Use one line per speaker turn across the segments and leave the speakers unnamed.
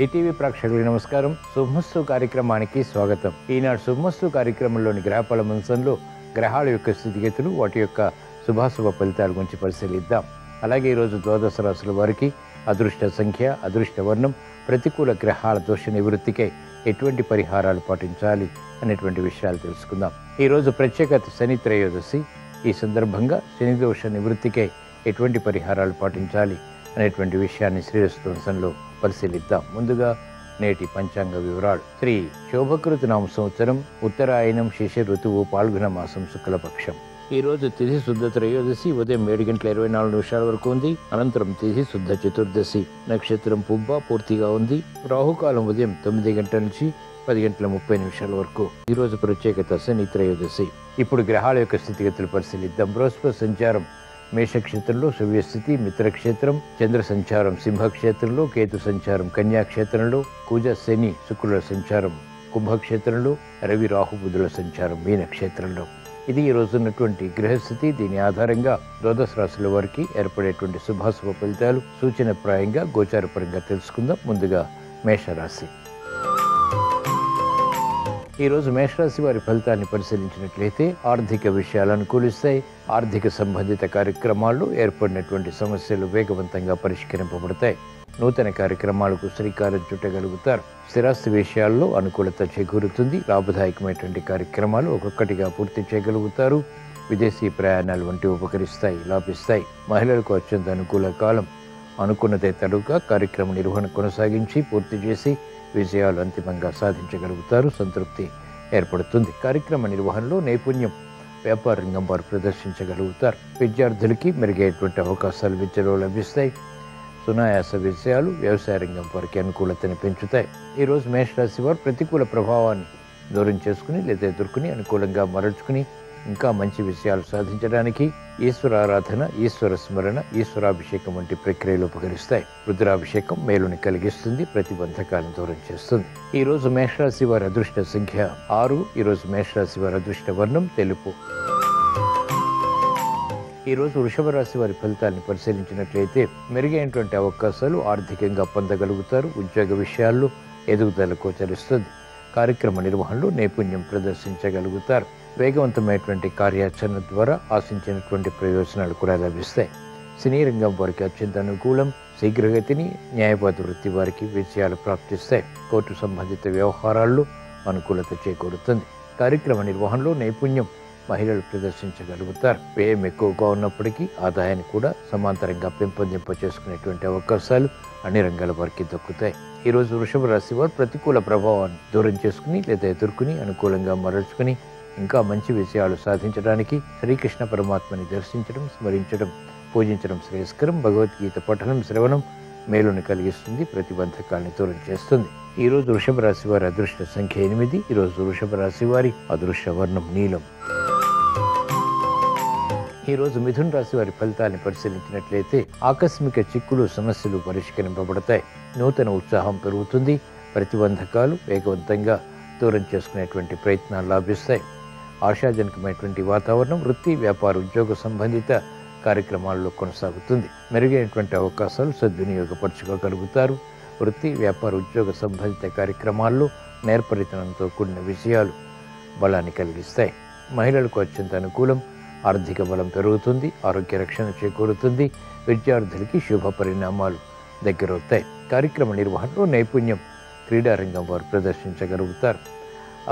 ETV ప్రేక్షకులకు నమస్కారం. శుభమస్తు కార్యక్రమానికి స్వాగతం. ఈనాడు శుభమస్తు కార్యక్రమంలోని గ్రహఫల మంచంలో గ్రహాల యొక్క స్థితిగతులు, వాటి యొక్క శుభాశుభ ఫలితాల గురించి పరిశీలిద్దాం. అలాగే ఈరోజు ద్వాదశ రాశుల వారికి అదృష్ట సంఖ్య, అదృష్ట వర్ణం, ప్రతికూల గ్రహాల దోష నివృత్తికై ఎటువంటి పరిహారాలు పాటించాలి అనేటువంటి విషయాలు తెలుసుకుందాం. ఈరోజు ప్రత్యేకత శని త్రయోదశి. ఈ సందర్భంగా శని దోష నివృత్తికై ఎటువంటి పరిహారాలు పాటించాలి అనేటువంటి విషయాన్ని శ్రీరస్తు పరిశీలిద్దాం. ముందుగా నేటి పంచాంగ వివరాలు. శ్రీ శోభకృతి నామ సంవత్సరం, ఉత్తరాయణం, శిశిర ఋతువు, పాల్గొన మాసం, శుక్లపక్షం. ఈరోజు తిథి శుద్ధ త్రయోదశి ఉదయం 7:24 వరకు ఉంది. అనంతరం తిథి శుద్ధ చతుర్దశి. నక్షత్రం పుబ్బ పూర్తిగా ఉంది. రాహుకాలం ఉదయం 9 గంటల నుంచి 10:30 వరకు. ఈరోజు ప్రత్యేకత శని త్రయోదశి. ఇప్పుడు గ్రహాల యొక్క స్థితిగతులు పరిశీలిద్దాం. బృహస్పతి సంచారం మేషక్షేత్రంలో, సవ్యస్థితి మిత్రక్షేత్రం, చంద్ర సంచారం సింహక్షేత్రంలో, కేతు సంచారం కన్యాక్షేత్రంలో, కుజ శని శుక్రుల సంచారం కుంభక్షేత్రంలో, రవి రాహు బుధుల సంచారం మీనక్షేత్రంలో. ఇది ఈ రోజు ఉన్నటువంటి గ్రహస్థితి. దీని ఆధారంగా ద్వాదశ రాశుల వారికి ఏర్పడేటువంటి శుభాశుభ ఫలితాలు సూచనప్రాయంగా గోచారపరంగా తెలుసుకుందాం. ముందుగా మేషరాశి. ఈరోజు మేషరాశి వారి ఫలితాన్ని పరిశీలించినట్లయితే ఆర్థిక విషయాలు అనుకూలిస్తాయి. ఆర్థిక సంబంధిత కార్యక్రమాల్లో ఏర్పడినటువంటి సమస్యలు వేగవంతంగా పరిష్కరింపబడతాయి. నూతన కార్యక్రమాలకు శ్రీకారం చుట్టగలుగుతారు. స్థిరాస్తి విషయాల్లో అనుకూలత చేకూరుతుంది. లాభదాయకమైనటువంటి కార్యక్రమాలు ఒక్కొక్కటిగా పూర్తి చేయగలుగుతారు. విదేశీ ప్రయాణాలు వంటివి ఉపకరిస్తాయి, లాభిస్తాయి. మహిళలకు అత్యంత అనుకూల కాలం. అనుకున్నదే తడుగా కార్యక్రమ నిర్వహణ కొనసాగించి పూర్తి చేసి విజయాలు అంతిమంగా సాధించగలుగుతారు. సంతృప్తి ఏర్పడుతుంది. కార్యక్రమ నిర్వహణలో నైపుణ్యం వ్యాపార రంగం వారు ప్రదర్శించగలుగుతారు. విద్యార్థులకి మెరుగైనటువంటి అవకాశాలు విద్యలో లభిస్తాయి. సునాయాస విషయాలు వ్యవసాయ రంగం వారికి అనుకూలతని పెంచుతాయి. ఈరోజు మేషరాశి వారు ప్రతికూల ప్రభావాన్ని దూరం చేసుకుని లేదా ఎదుర్కొని అనుకూలంగా మరల్చుకుని ఇంకా మంచి విషయాలు సాధించడానికి ఈశ్వర ఆరాధన, ఈశ్వర స్మరణ, ఈశ్వరాభిషేకం వంటి ప్రక్రియలు ఉపకరిస్తాయి. రుద్రాభిషేకం మేలుని కలిగిస్తుంది, ప్రతిబంధకాలను దూరం చేస్తుంది. ఈ రోజు మేషరాశి వారి అదృష్ట సంఖ్య 6. ఈరోజు మేషరాశి వారి అదృష్ట వర్ణం తెలుపు. ఈరోజు వృషభ రాశి వారి ఫలితాన్ని పరిశీలించినట్లయితే మెరుగైనటువంటి అవకాశాలు ఆర్థికంగా పొందగలుగుతారు. ఉద్యోగ విషయాల్లో ఎదుగుదల గోచరిస్తుంది. కార్యక్రమ నిర్వహణలో నైపుణ్యం ప్రదర్శించగలుగుతారు. వేగవంతమైనటువంటి కార్యాచరణ ద్వారా ఆశించినటువంటి ప్రయోజనాలు కూడా లభిస్తాయి. సినీ రంగం వారికి అత్యంత అనుకూలం. శీఘ్రగతిని న్యాయవాద వృత్తి వారికి విజయాలు ప్రాప్తిస్తాయి. కోర్టు సంబంధిత వ్యవహారాల్లో అనుకూలత చేకూరుతుంది. కార్యక్రమ నిర్వహణలో నైపుణ్యం మహిళలు ప్రదర్శించగలుగుతారు. వ్యయం ఎక్కువగా ఉన్నప్పటికీ ఆదాయాన్ని కూడా సమాంతరంగా పెంపొందింప చేసుకునేటువంటి అవకాశాలు అన్ని రంగాల వారికి దక్కుతాయి. ఈరోజు వృషభ రాశి వారు ప్రతికూల ప్రభావాన్ని దూరం చేసుకుని లేదా ఎదుర్కొని అనుకూలంగా మరల్చుకుని ఇంకా మంచి విషయాలు సాధించడానికి శ్రీకృష్ణ పరమాత్మని దర్శించడం, స్మరించడం, పూజించడం శ్రేయస్కరం. భగవద్గీత పఠనం, శ్రవణం మేలుని కలిగిస్తుంది, ప్రతిబంధకాలను దూరం చేస్తుంది. ఈరోజు వృషభ రాశి వారి అదృష్ట సంఖ్య 8. ఈరోజు వృషభ రాశి వారి అదృష్ట వర్ణం నీలం. ఈరోజు మిథున రాశి వారి ఫలితాన్ని పరిశీలించినట్లయితే ఆకస్మిక చిక్కులు, సమస్యలు పరిష్కరింపబడతాయి. నూతన ఉత్సాహం పెరుగుతుంది. ప్రతిబంధకాలు వేగవంతంగా దూరం చేసుకునేటువంటి ప్రయత్నాలు లాభిస్తాయి. ఆశాజనకమైనటువంటి వాతావరణం వృత్తి, వ్యాపార, ఉద్యోగ సంబంధిత కార్యక్రమాల్లో కొనసాగుతుంది. మెరుగైనటువంటి అవకాశాలు సద్వినియోగపరచుకోగలుగుతారు. వృత్తి, వ్యాపార, ఉద్యోగ సంబంధిత కార్యక్రమాల్లో నేర్పరితనంతో కూడిన విజయాలు బలాన్ని కలిగిస్తాయి. మహిళలకు అత్యంత అనుకూలం. ఆర్థిక బలం పెరుగుతుంది. ఆరోగ్య రక్షణ చేకూరుతుంది. విద్యార్థులకి శుభ పరిణామాలు దగ్గరవుతాయి. కార్యక్రమ నిర్వహణలో నైపుణ్యం క్రీడారంగం వారు ప్రదర్శించగలుగుతారు.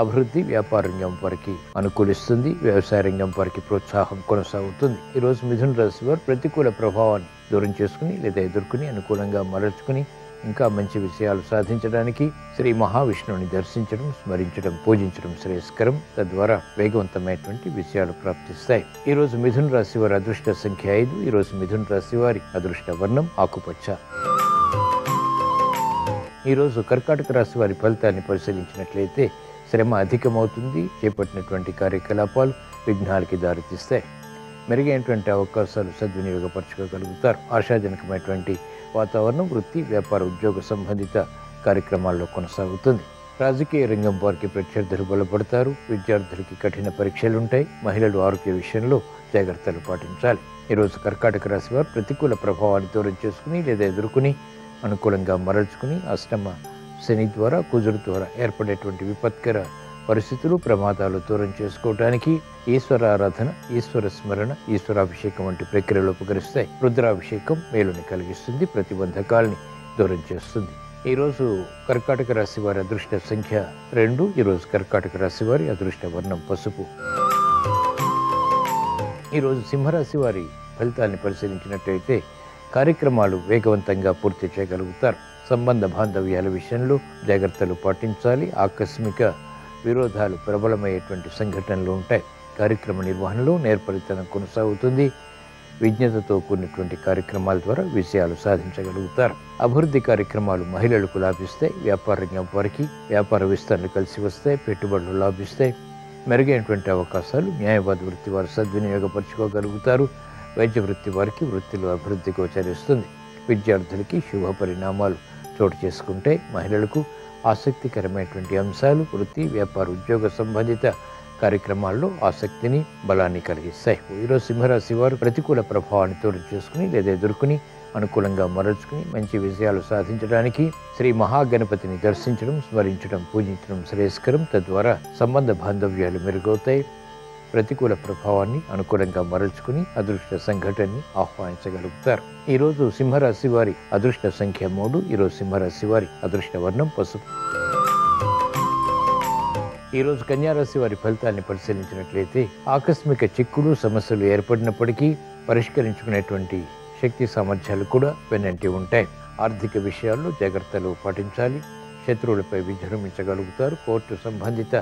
అభివృద్ధి వ్యాపార రంగం వారికి అనుకూలిస్తుంది. వ్యవసాయ రంగం వారికి ప్రోత్సాహం కొనసాగుతుంది. ఈరోజు మిథున రాశి వారు ప్రతికూల ప్రభావాన్ని దూరం చేసుకుని లేదా ఎదుర్కొని అనుకూలంగా మరల్చుకుని ఇంకా మంచి విషయాలు సాధించడానికి శ్రీ మహావిష్ణువుని దర్శించడం, స్మరించడం, పూజించడం శ్రేయస్కరం. తద్వారా వేగవంతమైనటువంటి విషయాలు ప్రాప్తిస్తాయి. ఈరోజు మిథున రాశి వారి అదృష్ట సంఖ్య 5. ఈరోజు మిథున రాశి వారి అదృష్ట వర్ణం ఆకుపచ్చ. ఈరోజు కర్కాటక రాశి వారి ఫలితాన్ని పరిశీలించినట్లయితే శ్రమ అధికమవుతుంది. చేపట్టినటువంటి కార్యకలాపాలు విఘ్నాలకి దారితీస్తాయి. మెరుగైనటువంటి అవకాశాలు సద్వినియోగపరచుకోగలుగుతారు. ఆశాజనకమైనటువంటి వాతావరణం వృత్తి, వ్యాపార, ఉద్యోగ సంబంధిత కార్యక్రమాల్లో కొనసాగుతుంది. రాజకీయ రంగం వారికి ప్రత్యర్థులు బలపడతారు. విద్యార్థులకి కఠిన పరీక్షలుంటాయి. మహిళలు ఆరోగ్య విషయంలో జాగ్రత్తలు పాటించాలి. ఈరోజు కర్కాటక రాశి వారు ప్రతికూల ప్రభావాన్ని దూరం చేసుకుని లేదా ఎదుర్కొని అనుకూలంగా మరల్చుకుని అష్టమ శని ద్వారా, కుజుడు ద్వారా ఏర్పడేటువంటి విపత్కర పరిస్థితులు, ప్రమాదాలు దూరం చేసుకోవడానికి ఈశ్వరారాధన, ఈశ్వర స్మరణ, ఈశ్వరాభిషేకం వంటి ప్రక్రియలు ఉపకరిస్తాయి. రుద్రాభిషేకం మేలుని కలిగిస్తుంది, ప్రతిబంధకాల్ని దూరం చేస్తుంది. ఈరోజు కర్కాటక రాశి వారి అదృష్ట సంఖ్య 2. ఈరోజు కర్కాటక రాశి వారి అదృష్ట వర్ణం పసుపు. ఈరోజు సింహరాశి వారి ఫలితాన్ని పరిశీలించినట్లయితే కార్యక్రమాలు వేగవంతంగా పూర్తి చేయగలుగుతారు. సంబంధ బాంధవ్యాల విషయంలో జాగ్రత్తలు పాటించాలి. ఆకస్మిక విరోధాలు ప్రబలమయ్యేటువంటి సంఘటనలు ఉంటాయి. కార్యక్రమ నిర్వహణలో నేర్పరితనం కొనసాగుతుంది. విజ్ఞతతో కూడినటువంటి కార్యక్రమాల ద్వారా విజయాలు సాధించగలుగుతారు. అభివృద్ధి కార్యక్రమాలు మహిళలకు లాభిస్తాయి. వ్యాపార రంగం వారికి వ్యాపార విస్తరణలు కలిసి వస్తాయి. పెట్టుబడులు లాభిస్తాయి. మెరుగైనటువంటి అవకాశాలు న్యాయవాద వృత్తి వారు సద్వినియోగపరచుకోగలుగుతారు. వైద్య వృత్తి వారికి వృత్తిలో అభివృద్ధి గోచరిస్తుంది. విద్యార్థులకి శుభ పరిణామాలు చోటు చేసుకుంటే మహిళలకు ఆసక్తికరమైనటువంటి అంశాలు వృత్తి, వ్యాపార, ఉద్యోగ సంబంధిత కార్యక్రమాల్లో ఆసక్తిని, బలాన్ని కలిగిస్తాయి. ఈరోజు సింహరాశి వారు ప్రతికూల ప్రభావాన్ని తోడు చేసుకుని లేదా ఎదుర్కొని అనుకూలంగా మరల్చుకుని మంచి విజయాలు సాధించడానికి శ్రీ మహాగణపతిని దర్శించడం, స్మరించడం, పూజించడం శ్రేయస్కరం. తద్వారా సంబంధ బాంధవ్యాలు మెరుగవుతాయి. ప్రతికూల ప్రభావాన్ని అనుకూలంగా మరల్చుకుని అదృష్ట సంఘటనని ఆహ్వానించగలుగుతారు. ఈరోజు సింహరాశి వారి అదృష్ట సంఖ్య 3. ఈరోజు సింహరాశి వారి అదృష్ట వర్ణం పసుపు. ఈరోజు కన్యారాశి వారి ఫలితాన్ని పరిశీలించినట్లయితే ఆకస్మిక చిక్కులు, సమస్యలు ఏర్పడినప్పటికీ పరిష్కరించుకునేటువంటి శక్తి సామర్థ్యాలు కూడా వెన్నంటి ఉంటాయి. ఆర్థిక విషయాల్లో జాగ్రత్తలు పాటించాలి. శత్రువులపై విజృంభించగలుగుతారు. కోర్టు సంబంధిత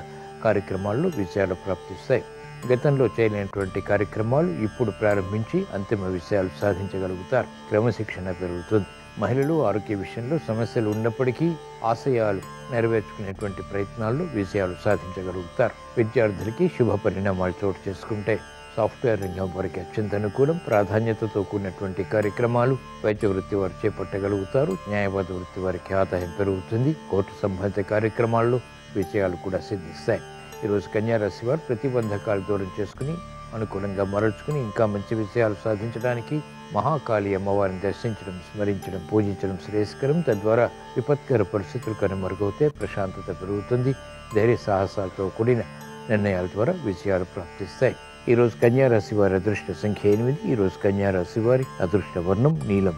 కార్యక్రమాల్లో విజయాలు ప్రాప్తిస్తాయి. గతంలో చేయలేనటువంటి కార్యక్రమాలు ఇప్పుడు ప్రారంభించి అంతిమ విజయాలు సాధించగలుగుతారు. క్రమశిక్షణ పెరుగుతుంది. మహిళలు ఆరోగ్య విషయంలో సమస్యలు ఉన్నప్పటికీ ఆశయాలు నెరవేర్చుకునేటువంటి ప్రయత్నాల్లో విజయాలు సాధించగలుగుతారు. విద్యార్థులకి శుభ పరిణామాలు చోటు చేసుకుంటే సాఫ్ట్వేర్ రంగం వారికి అత్యంత అనుకూలం. ప్రాధాన్యతతో కూడినటువంటి కార్యక్రమాలు వైద్య వృత్తి వారు చేపట్టగలుగుతారు. న్యాయవాద వృత్తి వారికి ఆదాయం పెరుగుతుంది. కోర్టు సంబంధిత కార్యక్రమాల్లో విజయాలు కూడా సిద్ధిస్తాయి. ఈరోజు కన్యారాశి వారు ప్రతిబంధకాలు దూరం చేసుకుని అనుకూలంగా మరల్చుకుని ఇంకా మంచి విజయాలు సాధించడానికి మహాకాళి అమ్మవారిని దర్శించడం, స్మరించడం, పూజించడం శ్రేయస్కరం. తద్వారా విపత్కర పరిస్థితులు కనుమరుగవుతే ప్రశాంతత పెరుగుతుంది. ధైర్య సాహసాలతో కూడిన నిర్ణయాల ద్వారా విజయాలు ప్రాప్తిస్తాయి. ఈరోజు కన్యారాశి వారి అదృష్ట సంఖ్య 8. ఈరోజు కన్యారాశి వారి అదృష్ట వర్ణం నీలం.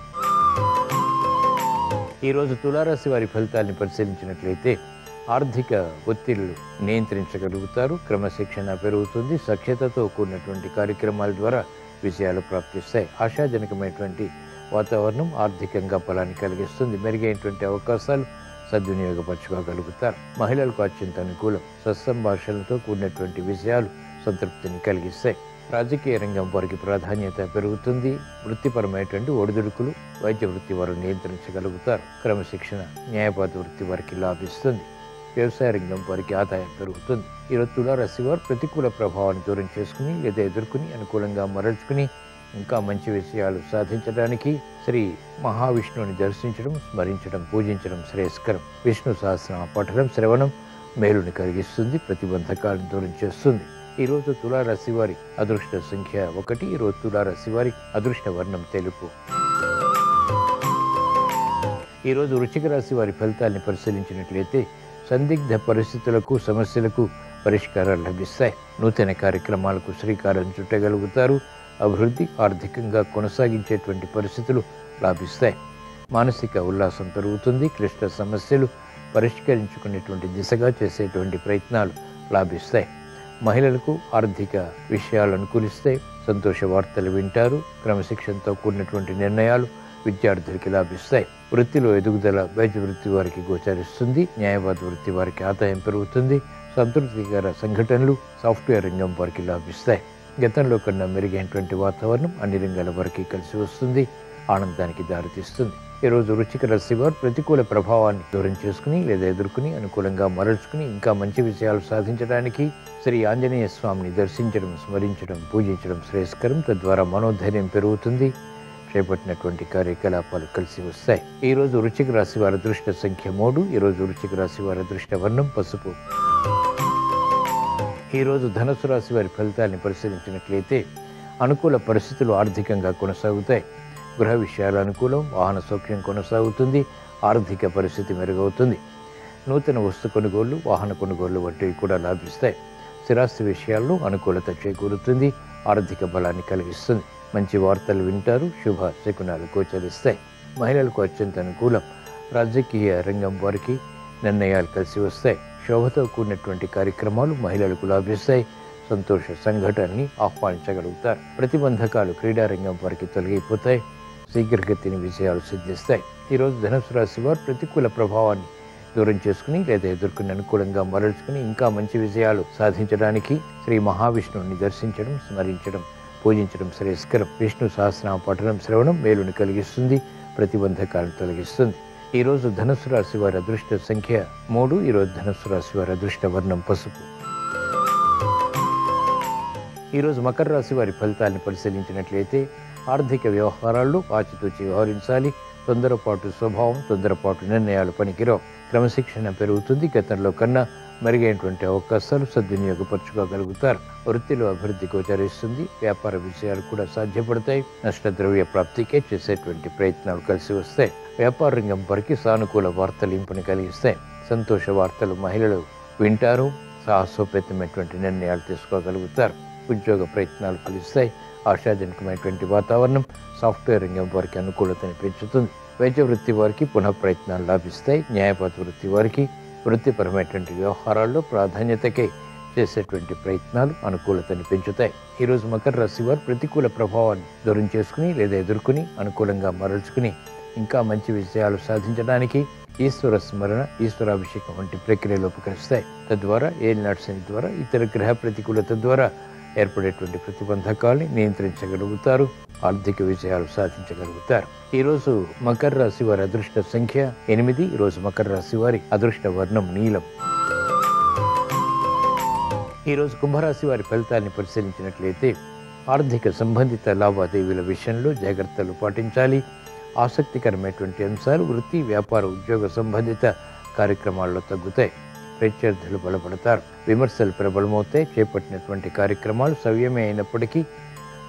ఈరోజు తులారాశి వారి ఫలితాన్ని పరిశీలించినట్లయితే ఆర్థిక ఒత్తిళ్లు నియంత్రించగలుగుతారు. క్రమశిక్షణ పెరుగుతుంది. సఖ్యతతో కూడినటువంటి కార్యక్రమాల ద్వారా విజయాలు ప్రాప్తిస్తాయి. ఆశాజనకమైనటువంటి వాతావరణం ఆర్థికంగా బలాన్ని కలిగిస్తుంది. మెరుగైనటువంటి అవకాశాలు సద్వినియోగపరచుకోగలుగుతారు. మహిళలకు అత్యంత అనుకూలం. సత్సంభాషణలతో కూడినటువంటి విజయాలు సంతృప్తిని కలిగిస్తాయి. రాజకీయ రంగం వారికి ప్రాధాన్యత పెరుగుతుంది. వృత్తిపరమైనటువంటి ఒడిదుడుకులు వైద్య వృత్తి వారు నియంత్రించగలుగుతారు. క్రమశిక్షణ న్యాయవాద వృత్తి వారికి లాభిస్తుంది. వ్యవసాయ రంగం వారికి ఆదాయం పెరుగుతుంది. ఈరోజు తులారాశి వారు ప్రతికూల ప్రభావాన్ని దూరం చేసుకుని లేదా ఎదుర్కొని అనుకూలంగా మరల్చుకుని ఇంకా మంచి విషయాలు సాధించడానికి శ్రీ మహావిష్ణువుని దర్శించడం, స్మరించడం, పూజించడం శ్రేయస్కరం. విష్ణు సహస్రనామ పఠనం, శ్రవణం మేలుని కలిగిస్తుంది. ప్రతిబంధకాలను దూరం చేస్తుంది. ఈరోజు తులారాశి వారి అదృష్ట సంఖ్య 1. ఈరోజు తులారాశి వారి అదృష్ట వర్ణం తెలుపు. ఈరోజు వృశ్చిక రాశి వారి ఫలితాన్ని పరిశీలించినట్లయితే సందిగ్ధ పరిస్థితులకు, సమస్యలకు పరిష్కారాలు లభిస్తాయి. నూతన కార్యక్రమాలకు శ్రీకారం చుట్టగలుగుతారు. అభివృద్ధి ఆర్థికంగా కొనసాగించేటువంటి పరిస్థితులు లాభిస్తాయి. మానసిక ఉల్లాసం పెరుగుతుంది. క్లిష్ట సమస్యలు పరిష్కరించుకునేటువంటి దిశగా చేసేటువంటి ప్రయత్నాలు లాభిస్తాయి. మహిళలకు ఆర్థిక విషయాలు అనుకూలిస్తాయి. సంతోష వార్తలు వింటారు. క్రమశిక్షణతో కూడినటువంటి నిర్ణయాలు విద్యార్థులకి లాభిస్తాయి. వృత్తిలో ఎదుగుదల వైద్య వృత్తి వారికి గోచరిస్తుంది. న్యాయవాద వృత్తి వారికి ఆదాయం పెరుగుతుంది. సంతృప్తికర సంఘటనలు సాఫ్ట్వేర్ రంగం వారికి లాభిస్తాయి. గతంలో కన్నా మెరుగైనటువంటి వాతావరణం అన్ని రంగాల వారికి కలిసి వస్తుంది. ఆనందానికి దారితీస్తుంది. ఈరోజు వృశ్చిక రాశి వారు ప్రతికూల ప్రభావాన్ని దూరం చేసుకుని లేదా ఎదుర్కొని అనుకూలంగా మరల్చుకుని ఇంకా మంచి విషయాలు సాధించడానికి శ్రీ ఆంజనేయ స్వామిని దర్శించడం, స్మరించడం, పూజించడం శ్రేయస్కరం. తద్వారా మనోధైర్యం పెరుగుతుంది. చేపట్టినటువంటి కార్యకలాపాలు కలిసి వస్తాయి. ఈరోజు వృశ్చిక రాశి వారి అదృష్ట సంఖ్య 3. ఈరోజు వృశ్చిక రాశి వారి అదృష్ట వర్ణం పసుపు. ఈరోజు ధనుసు రాశి వారి ఫలితాన్ని పరిశీలించినట్లయితే అనుకూల పరిస్థితులు ఆర్థికంగా కొనసాగుతాయి. గృహ విషయాల అనుకూలం. వాహన సౌఖ్యం కొనసాగుతుంది. ఆర్థిక పరిస్థితి మెరుగవుతుంది. నూతన వస్తు కొనుగోళ్లు, వాహన కొనుగోళ్లు వంటివి కూడా లాభిస్తాయి. స్థిరాస్తి విషయాల్లో అనుకూలత చేకూరుతుంది, ఆర్థిక బలాన్ని కలిగిస్తుంది. మంచి వార్తలు వింటారు, శుభ శకునాలు గోచరిస్తాయి. మహిళలకు అత్యంత అనుకూలం. రాజకీయ రంగం వారికి నిర్ణయాలు కలిసి వస్తాయి. శోభతో కూడినటువంటి కార్యక్రమాలు మహిళలకు లాభిస్తాయి. సంతోష సంఘటనని ఆహ్వానించగలుగుతారు. ప్రతిబంధకాలు క్రీడారంగం వారికి తొలగిపోతాయి. శీఘ్రగతిని విజయాలు సిద్ధిస్తాయి. ఈరోజు ధనుసు రాశి వారు ప్రతికూల ప్రభావాన్ని దూరం చేసుకుని లేదా ఎదుర్కొని అనుకూలంగా మరల్చుకుని ఇంకా మంచి విజయాలు సాధించడానికి శ్రీ మహావిష్ణువుని దర్శించడం, స్మరించడం, పూజించడం శ్రేయస్కరం. విష్ణు సహస్రనామ పఠనం శ్రవణం మేలుని కలిగిస్తుంది, ప్రతిబంధకాలను తొలగిస్తుంది. ఈరోజు ధనుసు రాశి వారి అదృష్ట సంఖ్య 3. ఈరోజు ధనుసు రాశి వారి అదృష్ట వర్ణం పసుపు. ఈరోజు మకర రాశి వారి ఫలితాలను పరిశీలించినట్లయితే ఆర్థిక వ్యవహారాల్లో ఆచితూచి వ్యవహరించాలి. తొందరపాటు స్వభావం, తొందరపాటు నిర్ణయాలు పనికిరావు. క్రమశిక్షణ పెరుగుతుంది. గతంలో కన్నా మెరుగైనటువంటి అవకాశాలు సద్వినియోగపరచుకోగలుగుతారు. వృత్తిలో అభివృద్ధి గోచరిస్తుంది. వ్యాపార విషయాలు కూడా సాధ్యపడతాయి. నష్టద్రవ్య ప్రాప్తికే చేసేటువంటి ప్రయత్నాలు కలిసి వస్తాయి. వ్యాపార రంగం వారికి సానుకూల వార్తలు ఇంపుని కలిగిస్తాయి. సంతోష వార్తలు మహిళలు వింటారు. సాహసోపేతమైనటువంటి నిర్ణయాలు తీసుకోగలుగుతారు. ఉద్యోగ ప్రయత్నాలు ఫలిస్తాయి. ఆశాజనకమైనటువంటి వాతావరణం సాఫ్ట్వేర్ రంగం వారికి అనుకూలతని పెంచుతుంది. వైద్య వృత్తి వారికి పునః ప్రయత్నాలు లాభిస్తాయి. న్యాయపాత వృత్తి వారికి వృత్తిపరమైనటువంటి వ్యవహారాల్లో ప్రాధాన్యతకై చేసేటువంటి ప్రయత్నాలు అనుకూలతని పెంచుతాయి. ఈరోజు మకర రాశి వారు ప్రతికూల ప్రభావాన్ని దూరం చేసుకుని లేదా ఎదుర్కొని అనుకూలంగా మరల్చుకుని ఇంకా మంచి విజయాలు సాధించడానికి ఈశ్వర స్మరణ, ఈశ్వరాభిషేకం వంటి ప్రక్రియలు ఉపకరిస్తాయి. తద్వారా ఏలినాటి శని ద్వారా ఇతర గ్రహ ప్రతికూలత ద్వారా ఏర్పడేటువంటి ప్రతిబంధకాల్ని నియంత్రించగలుగుతారు. ఆర్థిక విజయాలు సాధించగలుగుతారు. ఈరోజు మకర రాశి వారి అదృష్ట సంఖ్య 8. ఈరోజు మకర రాశి వారి అదృష్ట వర్ణం నీలం. ఈరోజు కుంభరాశి వారి ఫలితాన్ని పరిశీలించినట్లయితే ఆర్థిక సంబంధిత లావాదేవీల విషయంలో జాగ్రత్తలు పాటించాలి. ఆసక్తికరమైనటువంటి అంశాలు వృత్తి, వ్యాపార, ఉద్యోగ సంబంధిత కార్యక్రమాల్లో తగ్గుతాయి. ప్రత్యర్థులు బలపడతారు. విమర్శలు ప్రబలమవుతాయి. చేపట్టినటువంటి కార్యక్రమాలు సవ్యమే అయినప్పటికీ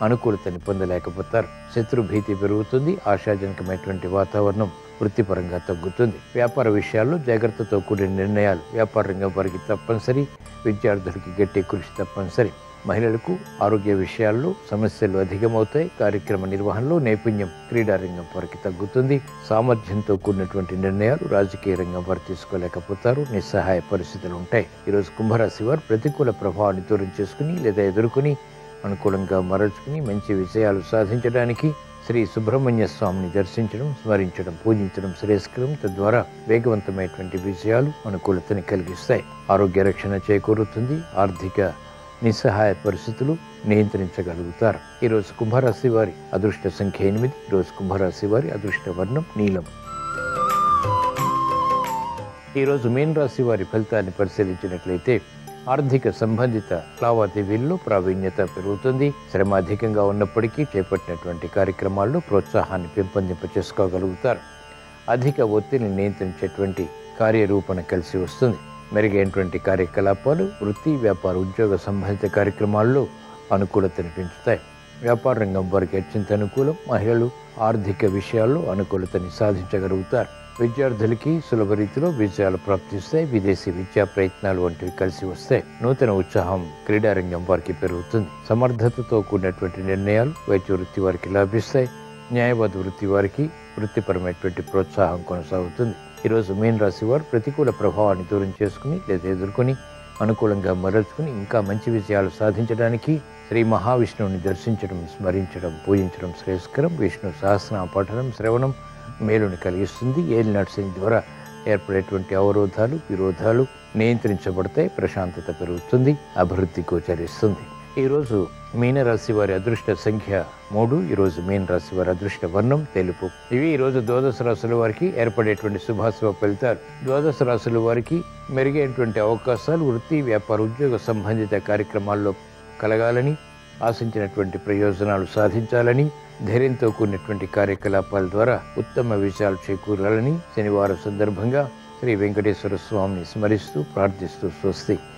అనుకూలతని పొందలేకపోతారు. శత్రు భీతి పెరుగుతుంది. ఆశాజనకమైనటువంటి వాతావరణం వృత్తిపరంగా తగ్గుతుంది. వ్యాపార విషయాల్లో జాగ్రత్తతో కూడిన నిర్ణయాలు వ్యాపార రంగం వారికి తప్పనిసరి. విద్యార్థులకి గట్టి కృషి తప్పనిసరి. మహిళలకు ఆరోగ్య విషయాల్లో సమస్యలు అధికమవుతాయి. కార్యక్రమ నిర్వహణలో నైపుణ్యం క్రీడారంగం వారికి తగ్గుతుంది. సామర్థ్యంతో కూడినటువంటి నిర్ణయాలు రాజకీయ రంగం వారు తీసుకోలేకపోతారు. నిస్సహాయ పరిస్థితులు ఉంటాయి. ఈరోజు కుంభరాశి వారు ప్రతికూల ప్రభావాన్ని దూరం చేసుకుని లేదా ఎదుర్కొని అనుకూలంగా మరల్చుకుని మంచి విజయాలు సాధించడానికి శ్రీ సుబ్రహ్మణ్య స్వామిని దర్శించడం, స్మరించడం, పూజించడం శ్రేయస్కరం. తద్వారా వేగవంతమైనటువంటి విజయాలు అనుకూలతని కలిగిస్తాయి. ఆరోగ్య రక్షణ చేకూరుతుంది. ఆర్థిక నిస్సహాయ పరిస్థితులు నియంత్రించగలుగుతారు. ఈరోజు కుంభరాశి వారి అదృష్ట సంఖ్య 8. ఈరోజు కుంభరాశి వారి అదృష్ట వర్ణం నీలం. ఈరోజు మీన రాశి వారి ఫలితాన్ని పరిశీలించినట్లయితే ఆర్థిక సంబంధిత లావాదేవీల్లో ప్రావీణ్యత పెరుగుతుంది. శ్రమ అధికంగా ఉన్నప్పటికీ చేపట్టినటువంటి కార్యక్రమాల్లో ప్రోత్సాహాన్ని పెంపొందింప చేసుకోగలుగుతారు. అధిక ఒత్తిడిని నియంత్రించేటువంటి కార్యరూపణ కలిసి వస్తుంది. మెరుగైనటువంటి కార్యకలాపాలు వృత్తి, వ్యాపార, ఉద్యోగ సంబంధిత కార్యక్రమాల్లో అనుకూలతను పెంచుతాయి. వ్యాపార రంగం వారికి అత్యంత అనుకూలం. మహిళలు ఆర్థిక విషయాల్లో అనుకూలతని సాధించగలుగుతారు. విద్యార్థులకి సులభ రీతిలో విజయాలు ప్రాప్తిస్తాయి. విదేశీ విద్యా ప్రయత్నాలు వంటివి కలిసి వస్తాయి. నూతన ఉత్సాహం క్రీడారంగం వారికి పెరుగుతుంది. సమర్థతతో కూడినటువంటి నిర్ణయాలు వైద్య వృత్తి వారికి లాభిస్తాయి. న్యాయవాద వృత్తి వారికి వృత్తిపరమైనటువంటి ప్రోత్సాహం కొనసాగుతుంది. ఈరోజు మీన రాశి వారు ప్రతికూల ప్రభావాన్ని దూరం చేసుకుని లేదా ఎదుర్కొని అనుకూలంగా మరల్చుకుని ఇంకా మంచి విజయాలు సాధించడానికి శ్రీ మహావిష్ణువుని దర్శించడం, స్మరించడం, పూజించడం శ్రేయస్కరం. విష్ణు సహస్రనామ పఠనం శ్రవణం మేలుని కలిగిస్తుంది. ఏలినాటి శని ద్వారా ఏర్పడేటువంటి అవరోధాలు, విరోధాలు నియంత్రించబడతాయి. ప్రశాంతత పెరుగుతుంది. అభివృద్ధి గోచరిస్తుంది. ఈరోజు మీనరాశి వారి అదృష్ట సంఖ్య 3. ఈరోజు మీనరాశి వారి అదృష్ట వర్ణం తెలుపు. ఇవి ఈరోజు ద్వాదశ రాశుల వారికి ఏర్పడేటువంటి శుభాశుభ ఫలితాలు. ద్వాదశ రాశుల వారికి మెరుగైనటువంటి అవకాశాలు వృత్తి, వ్యాపార, ఉద్యోగ సంబంధిత కార్యక్రమాల్లో కలగాలని, ఆశించినటువంటి ప్రయోజనాలు సాధించాలని, ధైర్యంతో కూడినటువంటి కార్యకలాపాల ద్వారా ఉత్తమ విజయాలు చేకూరాలని శనివారం సందర్భంగా శ్రీ వెంకటేశ్వర స్వామిని స్మరిస్తూ ప్రార్థిస్తూ స్వస్తి.